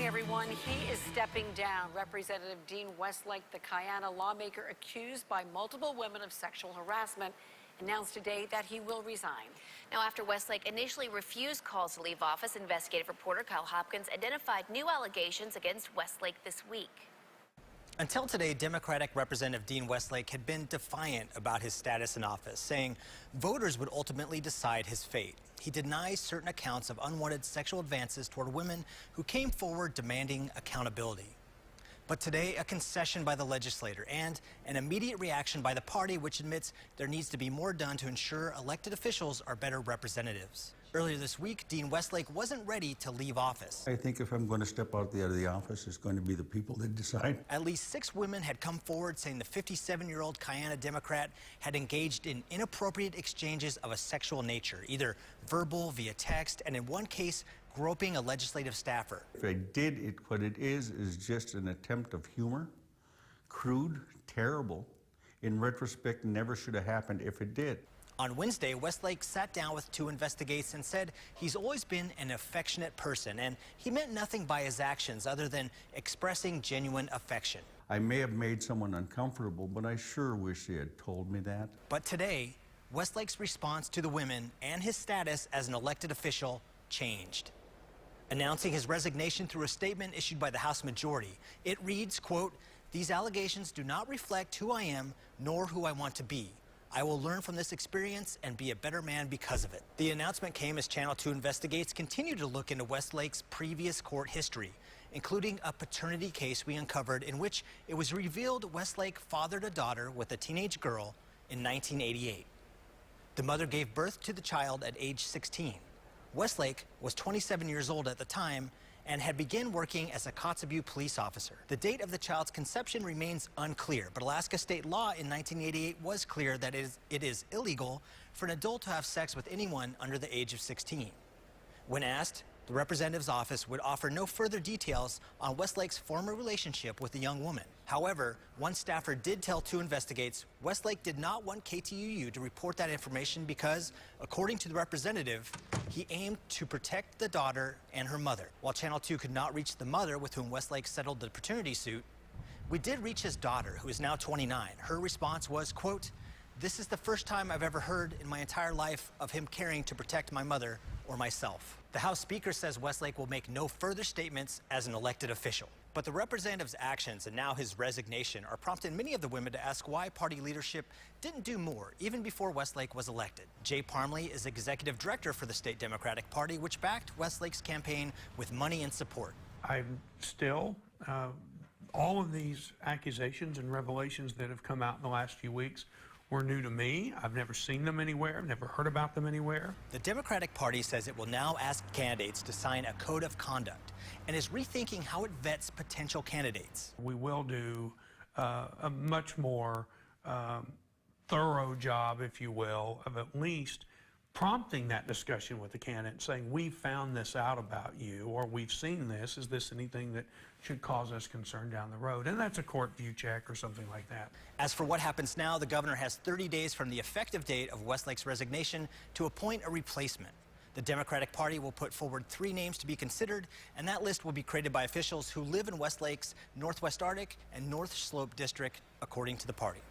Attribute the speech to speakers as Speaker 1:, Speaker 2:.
Speaker 1: morning, everyone. He is stepping down. Representative Dean Westlake, the D-Kiana lawmaker accused by multiple women of sexual harassment, announced today that he will resign.
Speaker 2: Now, after Westlake initially refused calls to leave office, investigative reporter Kyle Hopkins identified new allegations against Westlake this week.
Speaker 3: Until today, Democratic Representative Dean Westlake had been defiant about his status in office, saying voters would ultimately decide his fate. He denies certain accounts of unwanted sexual advances toward women who came forward demanding accountability. But today, a concession by the legislator and an immediate reaction by the party, which admits there needs to be more done to ensure elected officials are better representatives. Earlier this week, Dean Westlake wasn't ready to leave office.
Speaker 4: I think if I'm going to step out of the office, it's going to be the people that decide.
Speaker 3: At least 6 women had come forward saying the 57-year-old D-Kiana Democrat had engaged in inappropriate exchanges of a sexual nature, either verbal, via text, and in one case, groping a legislative staffer.
Speaker 4: If I did it, what it is just an attempt of humor, crude, terrible. In retrospect, never should have happened if it did.
Speaker 3: On Wednesday, Westlake sat down with 2 investigators and said he's always been an affectionate person, and he meant nothing by his actions other than expressing genuine affection.
Speaker 4: I may have made someone uncomfortable, but I sure wish he had told me that.
Speaker 3: But today, Westlake's response to the women and his status as an elected official changed. Announcing his resignation through a statement issued by the House majority, it reads, quote, "These allegations do not reflect who I am nor who I want to be. I will learn from this experience and be a better man because of it." The announcement came as Channel 2 Investigates continue to look into Westlake's previous court history, including a paternity case we uncovered in which it was revealed Westlake fathered a daughter with a teenage girl in 1988. The mother gave birth to the child at age 16. Westlake was 27 years old at the time and had begun working as a Kotzebue police officer. The date of the child's conception remains unclear, but Alaska state law in 1988 was clear that it is illegal for an adult to have sex with anyone under the age of 16. When asked, the representative's office would offer no further details on Westlake's former relationship with the young woman. However, one staffer did tell 2 Investigates Westlake did not want KTUU to report that information because, according to the representative, he aimed to protect the daughter and her mother. While Channel 2 could not reach the mother with whom Westlake settled the paternity suit, we did reach his daughter, who is now 29. Her response was, quote, "This is the first time I've ever heard in my entire life of him caring to protect my mother or myself." The House Speaker says Westlake will make no further statements as an elected official. But the representative's actions and now his resignation are prompting many of the women to ask why party leadership didn't do more even before Westlake was elected. Jay Parmley is executive director for the state Democratic Party, which backed Westlake's campaign with money and support.
Speaker 5: I'm still, all of these accusations and revelations that have come out in the last few weeks were new to me. I've never seen them anywhere. I've never heard about them anywhere.
Speaker 3: The Democratic Party says it will now ask candidates to sign a code of conduct and is rethinking how it vets potential candidates.
Speaker 5: We will do a much more thorough job, if you will, of at least prompting that discussion with the candidate, saying, we found this out about you, or we've seen this. Is this anything that should cause us concern down the road? And that's a court view check or something like that.
Speaker 3: As for what happens now, the governor has 30 days from the effective date of Westlake's resignation to appoint a replacement. The Democratic Party will put forward 3 names to be considered, and that list will be created by officials who live in Westlake's Northwest Arctic and North Slope district, according to the party.